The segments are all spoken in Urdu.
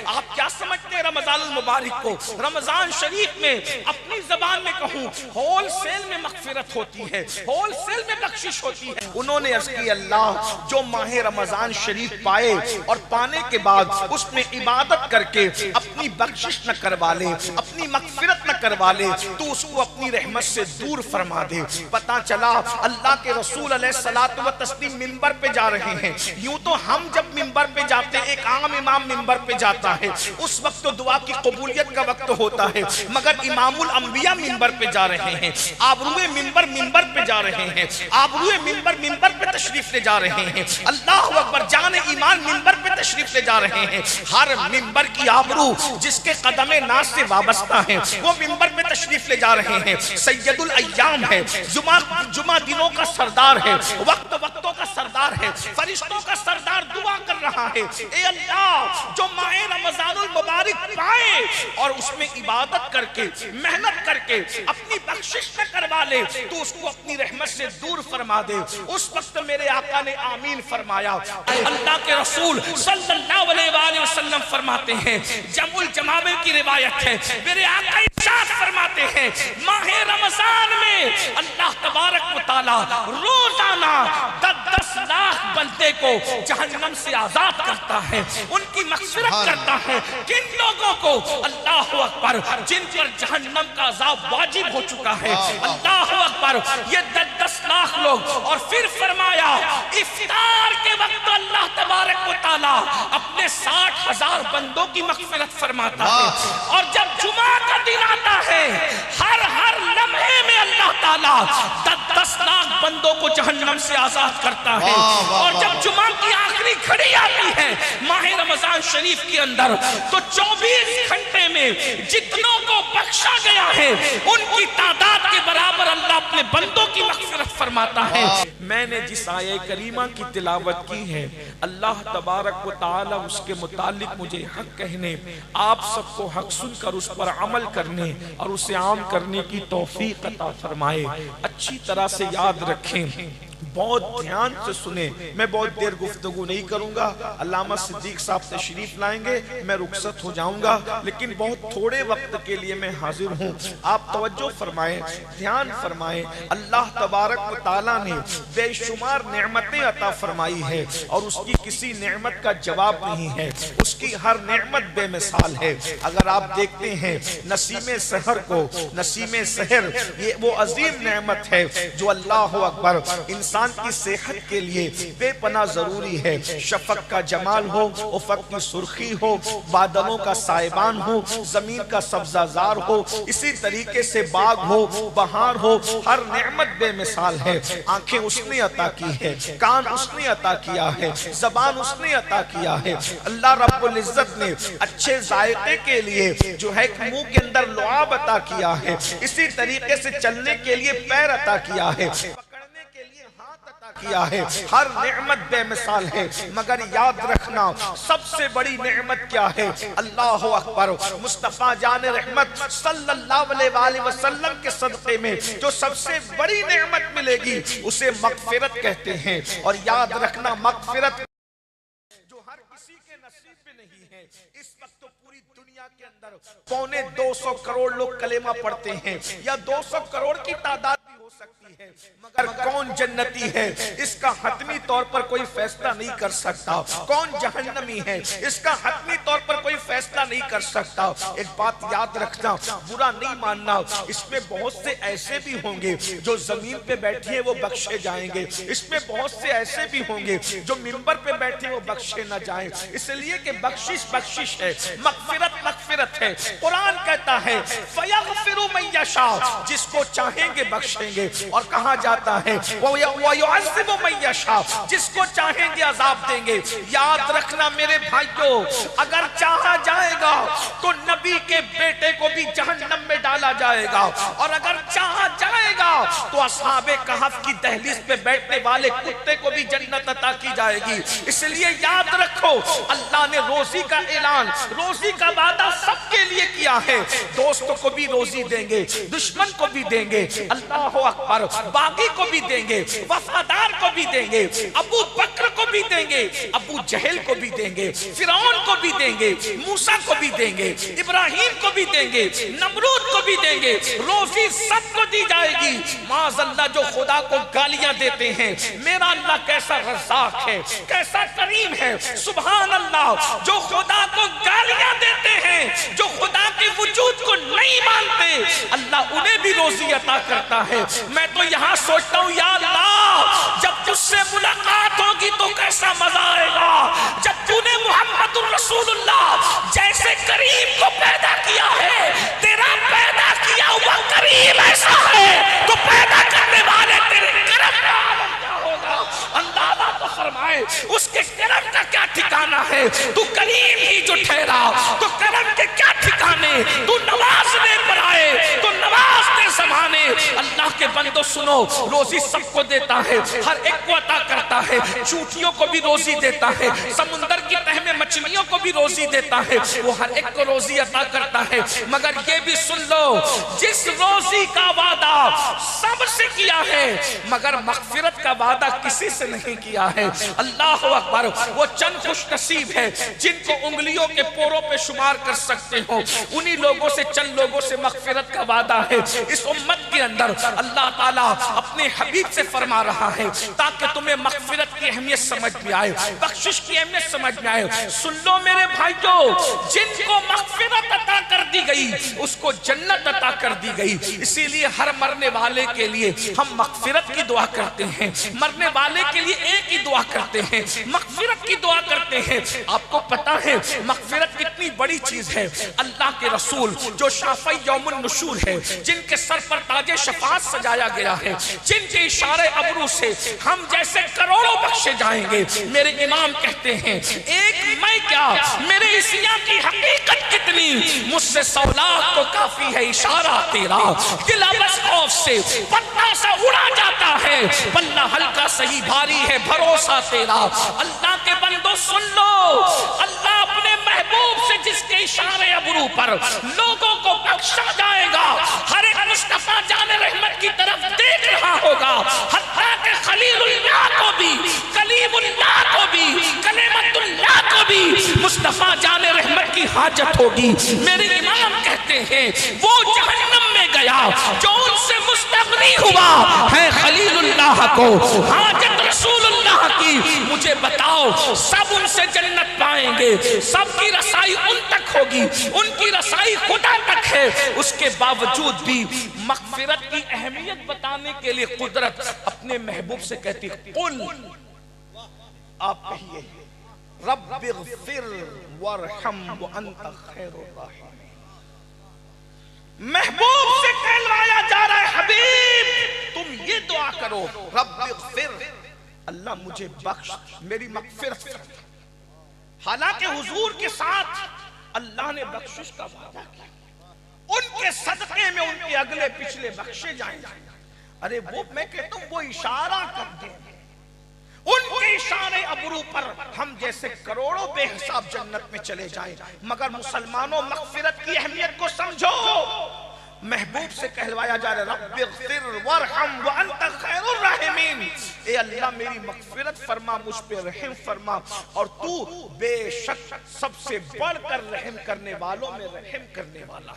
آپ کیا سمجھتے ہیں رمضان المبارک کو؟ رمضان شریف میں اپنی زبان میں کہوں ہول سیل میں مغفرت ہوتی ہے، ہول سیل میں بخشش ہوتی ہے۔ انہوں نے عرض کی اللہ جو ماہ رمضان شریف پائے اور پانے کے بعد اس میں عبادت کر کے اپنی بخشش نہ کروا لے، اپنی مغفرت نہ کروا لے، تو اس کو اپنی رحمت سے دور فرما دے۔ پتا چلا اللہ کے رسول علیہ الصلوۃ والتسلیم منبر پہ جا رہے ہیں۔ یوں تو ہم جب منبر پہ جاتے ہیں، ایک عام امام منبر پہ جاتا ہے، اس وقت تو دعا کی قبولیت کا وقت ہوتا ہے، مگر امام الانبیاء منبر پہ جا رہے ہیں، آبروئے منبر منبر پہ جا رہے ہیں، آبروئے منبر منبر پہ تشریف لے جا رہے ہیں۔ اللہ اکبر، جان ایمان منبر پہ تشریف لے جا رہے ہیں۔ ہر منبر کی آبرو جس کے قدم ناز سے وابستہ ہیں وہ منبر پہ تشریف لے جا رہے ہیں۔ سید الایام ہے، جمعہ دنوں کا سردار ہے، وقتوں کا سردار ہے، فرشتوں کا سردار دعا کر رہا ہے، اے اللہ جو ماہ رمضان المبارک پائے اور اس میں عبادت کر کے محنت کر کے اپنی بخشش نہ کروا لے تو اس کو اپنی رحمت سے دور فرما دے۔ اس وقت میرے آقا نے آمین فرمایا۔ اللہ کے رسول صلی اللہ علیہ وآلہ وسلم فرماتے ہیں، جمع الجمامع کی روایت ہے، میرے آقا ارشاد فرماتے ہیں ماہ رمضان میں اللہ تبارک و تعالی روزانہ 10 لاکھ بندے کو جہنم سے آزاد کرتا ہے، ان کی مغفرت کرتا ہے۔ کن لوگوں کو؟ اللہ اکبر، جن پر جہنم کا عذاب واجب ہو چکا ہے۔ اللہ اکبر، یہ 10 لاکھ لوگ۔ اور پھر فرمایا افطار کے وقت اللہ تبارک و تعالی اپنے 60,000 بندوں کی مغفرت فرماتا ہے، اور جب جمعہ کا دن آتا ہے ہر لمحے میں اللہ تعالیٰ 10 لاکھ بندوں کو جہنم سے آزاد کرتا ہے۔ اور جب جمعہ کی آخری گھڑی آتی ہے ماہ رمضان شریف کے اندر تو 24 گھنٹے میں جتنوں کو بخشا گیا ہے ان کی تعداد کے برابر اللہ اپنے بندوں کی مغفرت فرماتا ہے۔ میں نے جس آیہ کریمہ کی تلاوت کی ہے، اللہ تبارک و تعالی اس کے متعلق مجھے حق کہنے، آپ سب کو حق سن کر اس پر عمل کرنے اور اسے عام کرنے کی توفیق عطا فرمائے۔ اچھی طرح سے یاد رکھیں، بہت دھیان سے سنیں، میں بہت دیر گفتگو نہیں کروں گا، علامہ صدیق صاحب تشریف لائیں گے، میں رخصت ہو جاؤں گا، لیکن بہت تھوڑے وقت کے لیے میں حاضر ہوں۔ آپ توجہ فرمائیں، دھیان فرمائیں۔ اللہ تبارک و تعالیٰ نے بے شمار نعمتیں عطا فرمائی ہے اور اس کی کسی نعمت کا جواب نہیں ہے، اس کی ہر نعمت بے مثال ہے۔ اگر آپ دیکھتے ہیں نسیم سحر کو، نسیم سحر یہ وہ عظیم نعمت ہے جو اللہ اکبر انسان کی صحت کے لیے بے پناہ ضروری ہے۔ شفق کا جمال ہو، افق کی سرخی ہو، بادلوں کا سائبان ہو، زمین کا سبزہ زار ہو، اسی طریقے سے باغ ہو، بہار ہو، ہر نعمت بے مثال ہے۔ آنکھیں اس نے عطا کی ہے، کان اس نے عطا کیا ہے، زبان اس نے عطا کیا ہے۔ اللہ رب العزت نے اچھے ذائقے کے لیے جو ہے منہ کے اندر لعاب عطا کیا ہے، اسی طریقے سے چلنے کے لیے پیر عطا کیا ہے، کیا ہے۔ ہر نعمت بے مثال ہے، مگر یاد رکھنا سب سے بڑی نعمت کیا ہے؟ اللہ اکبر، مصطفیٰ جان رحمت صلی اللہ علیہ وآلہ وسلم کے صدقے میں جو سب سے بڑی نعمت ملے گی اسے مغفرت کہتے ہیں۔ اور یاد رکھنا مغفرت جو ہر کسی کے نصیب میں نہیں ہے۔ اس وقت تو پوری دنیا کے اندر 250 کروڑ لوگ کلمہ پڑھتے ہیں، یا 200 کروڑ کی تعداد ہو سکتی ہے، مگر کون جنتی ہے اس کا حتمی طور پر کوئی فیصلہ نہیں کر سکتا، کون جہنمی ہے اس کا حتمی طور پر کوئی فیصلہ نہیں کر سکتا۔ ایک بات یاد رکھنا، برا نہیں ماننا، اس میں بہت سے ایسے بھی ہوں گے جو زمین پہ بیٹھے ہیں وہ بخشے جائیں گے، اس میں بہت سے ایسے بھی ہوں گے جو منبر پہ بیٹھے وہ بخشے نہ جائیں، اس لیے کہ بخشش بخشش ہے، مغفرت مغفرت ہے۔ قرآن کہتا ہے فَيَغْفِرُ مَن يَشَاءُ، جس کو چاہیں گے بخشیں گے، اور کہا جاتا ہے وَيُعَذِّبُ مَن يَشَاءُ، جس کو چاہیں گے عذاب دیں گے۔ یاد رکھنا میرے بھائیوں، اگر چاہا جائے گا تو نبی کے بیٹے کو بھی جہنم میں ڈالا جائے گا، اور اگر چاہا جائے گا تو اصحاب کہف کی دہلیز پہ بیٹھنے والے کتے کو بھی جنت عطا کی جائے گی۔ اس لیے یاد رکھو، اللہ نے روزی کا اعلان، روزی کا وعدہ سب کے لیے کیا ہے. دوستوں کو بھی روزی دیں گے, دشمن کو بھی دیں گے, اللہ اکبر, باغی کو بھی دیں گے, وفادار کو بھی دیں گے, ابو بکر کو بھی دیں گے, ابو جہل کو بھی دیں گے, فرعون کو بھی دیں گے, موسیٰ کو بھی دیں گے, ابراہیم کو بھی دیں گے, نمرود کو بھی دیں گے. روزی سب کو دی جائے گی. معاذ اللہ جو خدا کو گالیاں دیتے ہیں, میرا اللہ کیسا رزاق ہے, کیسا کریم ہے, سبحان اللہ. جو خدا کو گالیاں دیتے ہیں, جو خدا کے وجود کو نہیں مانتے, اللہ انہیں بھی روزی عطا کرتا ہے. میں تو یہاں سوچتا ہوں یا اللہ جب تجھ سے ملاقات ہوگی تو کیسا مزہ آئے گا. جب تو نے محمد الرسول اللہ جیسے کریم کو پیدا کیا ہے, تیرا پیدا کیا ہوا کریم ایسا ہے تو پیدا کرنے والے تیرے کرم کا عالم کیا ہوگا. اندازہ تو فرمائے اس کے کرم کا کیا ٹھکانہ ہے. تو کریم ہی جو ٹھہرا تو کرم کے کیا ٹھکانے. تو نوازنے پر آئے تو نوازنے زمانے. اللہ کے بندو سنو, روزی سب کو دیتا ہے, ہر ایک کو عطا کرتا ہے. چوٹیوں کو بھی روزی دیتا ہے, سمندر کی تہ میں مچھلیوں کو بھی روزی دیتا ہے. وہ ہر ایک کو روزی عطا کرتا ہے. مگر یہ بھی سن لو, جس روزی کا وعدہ سب سے کیا ہے مگر مغفرت کا وعدہ کسی سے نہیں کیا ہے. اللہ اکبر. وہ چند خوش نصیب ہے جن کو انگلیوں کے پوروں پہ شمار کر سکتے ہو. انہی لوگوں سے, چند لوگوں سے مغفرت کا وعدہ ہے. اس امت کے اندر اللہ تعالیٰ اپنے حبیب سے فرما رہا ہے تاکہ تمہیں مغفرت کی اہمیت سمجھ میں آئے, بخشش کی اہمیت سمجھ میں آئے. سن لو میرے بھائیو, جن کو مغفرت عطا کر دی گئی اس کو جنت عطا کر دی گئی. اسی لیے ہر مرنے والے کے لیے ہم مغفرت کی دعا کرتے ہیں. مرنے والے کے لیے ایک ہی دعا کرتے ہیں, مغفرت کی دعا کرتے ہیں. آپ کو پتا ہے مغفرت کتنی بڑی چیز ہے. اللہ کے رسول جو شافعی یوم النشور ہے, جن کے سر پر تاج شفاعت سجایا گیا ہے, جن کے اشارے ابرو سے ہم جیسے کروڑوں بخشے جائیں گے, میرے امام کہتے ہیں ایک میں کیا میرے عیسیٰ کی حقیقت کتنی, مجھ سے 100 لاکھ تو کافی ہے اشارہ تیرا. دل بس خوف سے پتہ سا اڑا جاتا ہے, پلہ ہلکا صحیح بھاری ہے بھروسہ تیرا. اللہ کے بندو سن لو, اللہ اپنے محبوب سے جس کے اشارے ابرو پر لوگوں کو بخشا جائے گا, ہر ایک مصطفیٰ جان رحمت کی طرف دیکھ رہا ہوگا. حتیٰ کہ خلیل اللہ کو بھی, کلیم اللہ کو بھی, کلمت اللہ کو بھی مصطفیٰ جان رحمت کی حاجت ہوگی. میرے امام کہتے ہیں وہ جہنم میں گیا جو ان سے مستغنی ہوا ہے خلیل اللہ کو حاجت رسول اللہ کی. مجھے بتاؤ سب ان سے جنت پائیں گے, سب کی رسائی ان تک ہوگی, ان کی رسائی خدا تک ہے. اس کے باوجود بھی مغفرت کی اہمیت بتانے کے لیے قدرت اپنے محبوب سے کہتی قل, آپ کہیے رب اغفر وارحم وانت خیر الراحمین. محبوب سے کہلوایا جا رہا ہے حبیب تم یہ دعا کرو, رب اغفر, اللہ مجھے بخش, میری مغفرت. حالانکہ حضور کے ساتھ اللہ نے بخشش کا وعدہ کیا, ان کے صدقے میں ان کے اگلے پچھلے بخشے جائیں. ارے وہ میں کہتا ہوں وہ اشارہ کر دیں, ان کے اشارے ابرو پر ہم جیسے کروڑوں بے حساب جنت میں چلے جائیں. مگر مسلمانوں مغفرت کی اہمیت کو سمجھو. محبوب سے کہلوایا جا رہا ہے رب اغفر وارحم وانت خیر الراحمین, اے اللہ میری مغفرت فرما, مجھ پہ رحم فرما, اور تو بے شک سب سے بڑھ کر رحم کرنے والوں میں رحم کرنے والا.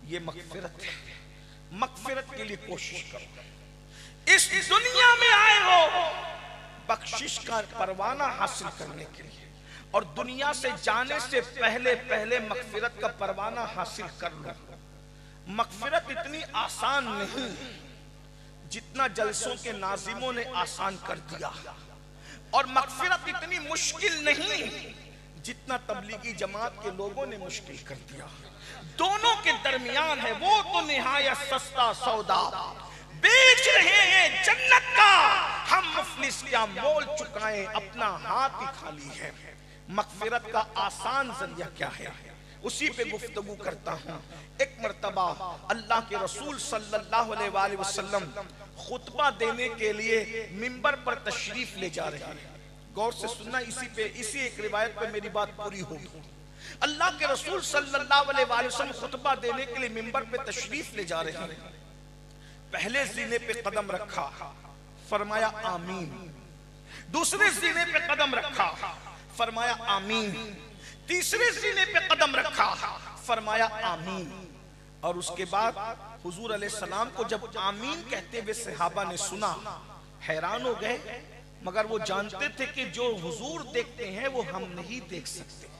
یہ مغفرت ہے. مغفرت کے لیے کوشش کرو. اس دنیا میں آئے ہو بخشش کا پروانہ حاصل کرنے کے لیے, اور دنیا سے جانے سے پہلے مغفرت کا پروانہ حاصل کر لو. مغفرت اتنی آسان نہیں جتنا جلسوں کے ناظموں نے آسان کر دیا, اور مغفرت اتنی مشکل نہیں جتنا تبلیغی جماعت کے لوگوں نے مشکل کر دیا. دونوں کے درمیان ہے. وہ تو نہایت سستا سودا بیچ رہے ہیں جنت کا, ہم مفلس کیا مول چکائیں, اپنا ہاتھ ہی خالی ہے. مغفرت کا آسان ذریعہ کیا ہے, اسی پہ گفتگو کرتا ہوں. ایک مرتبہ اللہ کے رسول صلی اللہ علیہ وآلہ وسلم خطبہ دینے کے لیے منبر پر تشریف لے جا رہے ہیں. غور سے سننا, اسی ایک روایت پہ میری بات پوری ہوگی. اللہ کے رسول صلی اللہ علیہ وآلہ وسلم خطبہ دینے کے لیے منبر پہ تشریف لے جا رہے ہیں. پہلے زینے پہ قدم رکھا، فرمایا آمین. دوسرے زینے پہ قدم رکھا، فرمایا آمین. تیسرے زینے پہ قدم رکھا، فرمایا آمین. اور اس کے بعد حضور علیہ السلام کو جب آمین کہتے ہوئے صحابہ نے سنا، حیران ہو گئے، مگر وہ جانتے تھے کہ جو حضور دیکھتے ہیں وہ ہم نہیں دیکھ سکتے.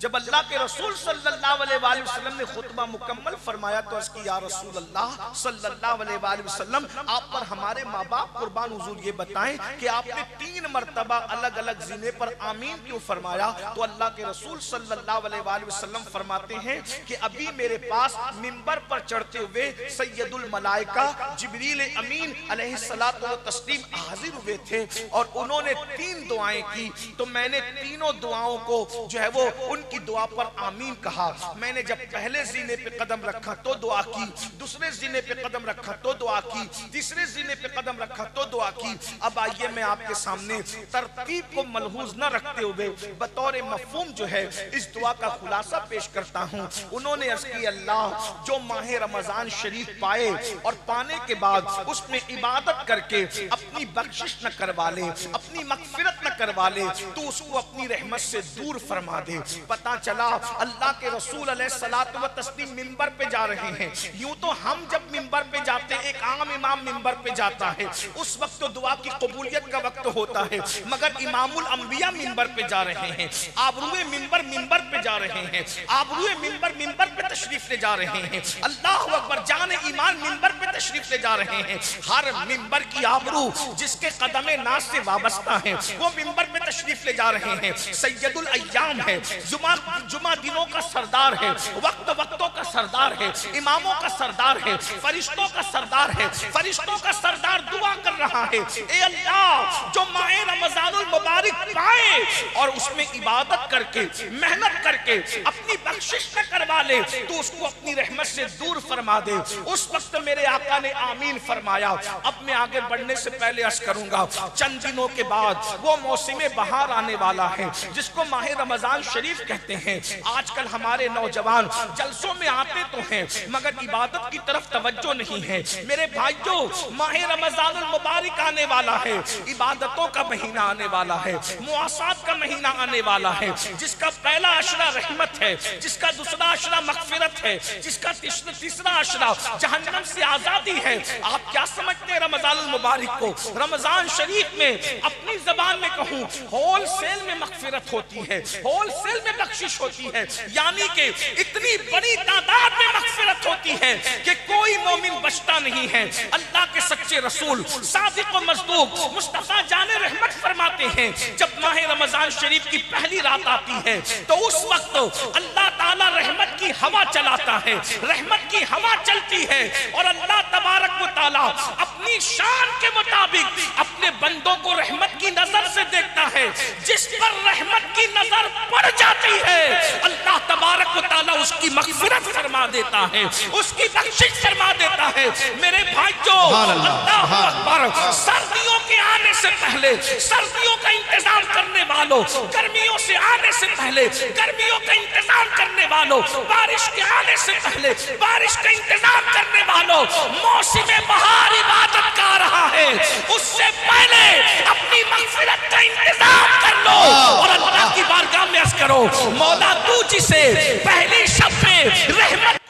جب اللہ کے رسول صلی اللہ علیہ وآلہ وسلم نے خطبہ مکمل فرمایا تو اس کی یا رسول اللہ صلی اللہ علیہ وآلہ وسلم آپ پر ہمارے ماں باپ قربان، حضور یہ بتائیں کہ آپ نے 3 مرتبہ الگ الگ زینے پر آمین کیوں فرمایا؟ تو اللہ کے رسول صلی اللہ علیہ وآلہ وسلم فرماتے ہیں کہ ابھی میرے پاس منبر پر چڑھتے ہوئے سید الملائکہ جبریل امین علیہ الصلوۃ والتسلیم حاضر ہوئے تھے اور انہوں نے 3 دعائیں کی. تو میں نے تینوں دعاؤں کو جو ہے وہ ان کی دعا پر آمین کہا. میں نے جب پہلے زینے پہ قدم رکھا تو دعا کی، دوسرے زینے پہ قدم رکھا تو دعا کی، تیسرے زینے پہ قدم رکھا تو دعا کی. اب آئیے میں آپ کے سامنے ترتیب کو ملحوظ نہ رکھتے ہوئے بطور مفہوم جو ہے اس دعا کا خلاصہ پیش کرتا ہوں. انہوں نے عرض کی اللہ جو ماہ رمضان شریف پائے اور پانے کے بعد اس میں عبادت کر کے اپنی بخشش نہ کروا لے، اپنی مغفرت نہ کروا لے، تو اس کو اپنی رحمت سے دور فرما دے. پتہ چلا اللہ کے رسول علیہ الصلوۃ والتسلیم منبر پہ جا رہے ہیں. یوں تو ہم جب منبر پہ جاتے ایک عام امام منبر پہ جاتا ہے اس وقت تو دعا کی قبولیت کا وقت ہوتا ہے، مگر امام الانبیاء منبر پہ جا رہے ہیں، آبروئے منبر پہ جا رہے ہیں، آبروئے منبر پہ تشریف لے جا رہے ہیں. اللہ اکبر، جان ایمان منبر پہ تشریف لے جا رہے ہیں. ہر منبر کی آبرو جس کے قدم ناز سے وابستہ ہیں وہ منبر پہ تشریف لے جا رہے ہیں. سید الایام ہے، جمعہ دنوں کا سردار ہے، وقتوں کا سردار ہے، اماموں کا سردار ہے، فرشتوں کا سردار ہے. فرشتوں کا سردار دعا کر رہا ہے، اے اللہ جو ماہ رمضان المبارک پائے اور اس میں عبادت کر کے محنت کر کے اپنی بخشش نہ کروا لے تو اس کو اپنی رحمت سے دور فرما دے. اس وقت میرے آقا نے آمین فرمایا. اب میں آگے بڑھنے سے پہلے عرض کروں گا چند دنوں کے بعد وہ موسم بہار آنے والا ہے جس کو ماہ رمضان شریف کہتے ہیں. آج کل ہمارے نوجوان جلسوں میں آتے تو ہیں مگر عبادت کی طرف توجہ نہیں ہے. میرے بھائیوں ماہ رمضان المبارک آنے والا ہے، عبادتوں کا مہینہ آنے والا ہے، معاصات کا مہینہ آنے والا ہے جس کا پہلا عشرہ رحمت ہے، جس کا دوسرا عشرہ مغفرت ہے، جس کا تیسرا عشرہ جہنم سے آزادی ہے. آپ کیا سمجھتے ہیں رمضان المبارک کو؟ رمضان شریف میں اپنی زبان میں کہوں ہول سیل میں مغفرت ہوتی ہے، ہول سیل میں بخشش ہوتی ہے، یعنی کہ اتنی بڑی تعداد میں مغفرت ہوتی ہے کہ کوئی مومن بچتا نہیں ہے. اللہ کے سچے رسول صادق و مصدوق مصطفیٰ جان رحمت فرماتے ہیں جب ماہ رمضان شریف کی پہلی رات آتی ہے تو اس وقت اللہ تعالیٰ رحمت کی ہوا چلاتا ہے، رحمت کی ہوا چلتی ہے اور اللہ تبارک و تعالیٰ اپنی شان کے مطابق اپنے بندوں کو رحمت کی نظر سے دیکھتا ہے. جس پر رحمت کی نظر پڑ جاتی ہے اللہ تبارک و تعالیٰ اس کی مغفرت فرما دیتا ہے، اس کی بخشش فرما دیتا ہے. میرے بھائیوں اللہ اکبر، سردیوں کے آنے سے پہلے سردیوں کا انتظام کرنے والوں، گرمیوں سے آنے سے پہلے گرمیوں کا انتظام کرنے والوں، بارش کے آنے سے پہلے بارش کا انتظام کرنے والوں، موسم بہار عبادت کا آ رہا ہے اس سے پہلے اپنی مغفرت کا انتظام کر لو اور اللہ کی بارگاہ میں عرض کرو مولا تو جسے پہلی شب میں رحمت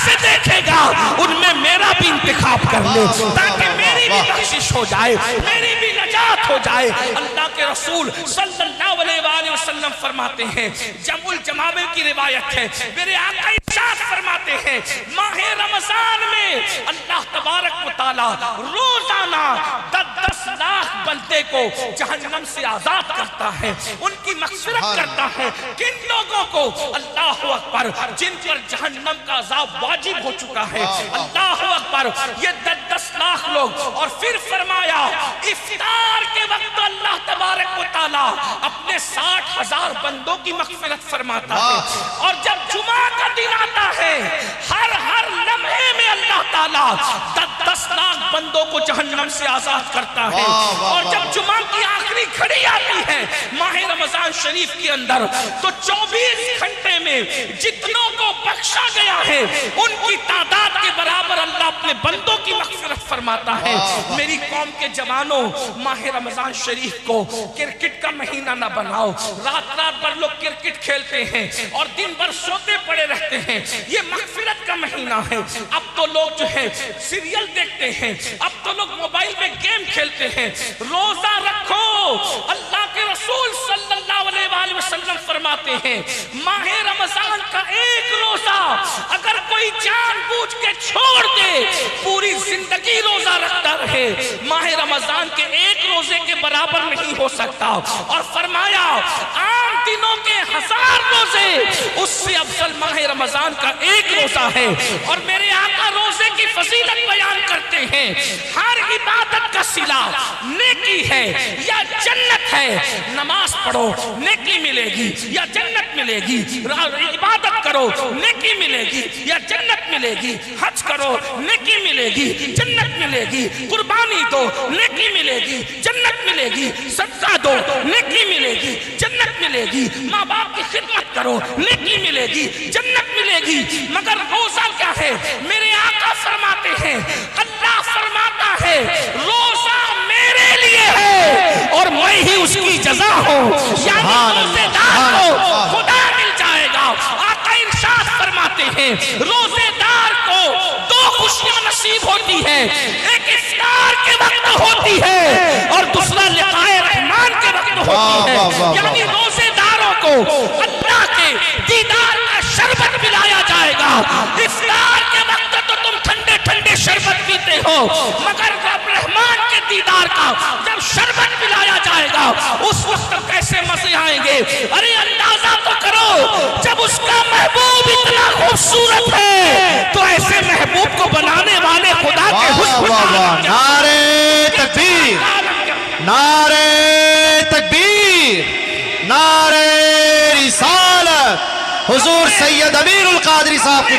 سے دیکھے گا ان میں میرا بھی انتخاب کر لے تاکہ میری بھی بخشش ہو جائے، میری بھی نجات ہو جائے. اللہ کے رسول صلی اللہ علیہ وآلہ وسلم فرماتے ہیں، جمع الجمامع کی روایت ہے، میرے آقا ارشاد فرماتے ہیں ماہ رمضان میں اللہ تبارک و تعالی روزانہ 10 لاکھ بندے کو جہنم سے آزاد کرتا ہے، ان کی مغفرت کرتا ہے. کن لوگوں کو؟ اللہ اکبر، جن پر جہنم کا عذاب واجب ہو چکا ہے. اللہ اکبر، یہ 10 لاکھ لوگ. اور پھر فرمایا افطار کے وقت اللہ تبارک و تعالی اپنے 60,000 بندوں کی مغفرت فرماتا ہے. اور جب جمعہ کا دن آتا ہے ہر لمحے میں اللہ تعالیٰ 10 لاکھ بندوں کو جہنم سے آزاد کرتا ہے. اور جب جمعہ کی آخری گھڑی آتی ہے ماہ رمضان شریف کے اندر تو 24 گھنٹے میں جتنوں کو بخشا گیا ہے ان کی تعداد کے برابر اللہ اپنے بندوں کی مغفرت فرماتا ہے. میری قوم کے جوانوں، ماہ رمضان شریف کو کرکٹ کا مہینہ نہ بناؤ. رات رات بھر لوگ کرکٹ کھیلتے ہیں اور دن بھر سوتے پڑے رہتے ہیں. یہ مغفرت کا مہینہ ہے. اب تو لوگ جو ہے سیریل دیکھتے ہیں، اب تو لوگ موبائل میں گیم کھیلتے ہیں. روزہ رکھو. اللہ کے رسول صلی اللہ علیہ وآلہ وسلم فرماتے ہیں ماہ رمضان کا ایک روزہ اگر کوئی جان بوجھ کے چھوڑ دے پوری زندگی روزہ رکھتا رہے ماہ رمضان کے ایک روزے کے برابر نہیں ہو سکتا. اور فرمایا عام دنوں کے 1000 روزے اس سے افضل ماہ رمضان کا ایک روزہ ہے. اور میرے آقا روزے کی فضیلت بیان کرتے ہیں ہر عبادت کا صلہ نیکی ہے یا جنت ہے. نماز پڑھو نیکی ملے گی یا جنت ملے گی. عبادت کرو نیکی ملے گی یا جنت ملے گی. حج کرو نیکی ملے گی جنت ملے گی. قربانی دو نیکی ملے گی جنت ملے گی. صدقہ دو نیکی ملے گی جنت ملے گی. ماں باپ کی خدمت کرو نیکی ملے گی جنت ملے گی. مگر روزہ کیا ہے؟ میرے آقا فرماتے ہیں، اللہ فرماتا ہے روزہ میرے لیے ہے اور میں ہی اس کی جزا ہوں. یعنی روزے دار کو خدا مل جائے گا. آقا ارشاد فرماتے ہیں روزے دار کو 2 خوشیاں نصیب ہوتی ہے. ایک افطار کے وقت ہوتی ہے اور دوسرا لقائے رحمان کے وقت ہوتی ہے. یعنی روزے داروں کو اللہ کے دیدار کا شربت پلایا جائے گا. افطار کے وقت تو تم ٹھنڈے ٹھنڈے شربت پیتے ہو مگر رب رحمان کے دیدار کا جب شربت پلایا جائے گا اس وقت کیسے مزے آئیں گے. ارے اندازہ تو کرو جب اس کا محبوب اتنا خوبصورت ہے تو ایسے محبوب کو بنانے والے خدا کے حسن نعرہ تکبیر، نعرہ تکبیر، نعرہ رسالت. حضور سید امیر القادری صاحب کی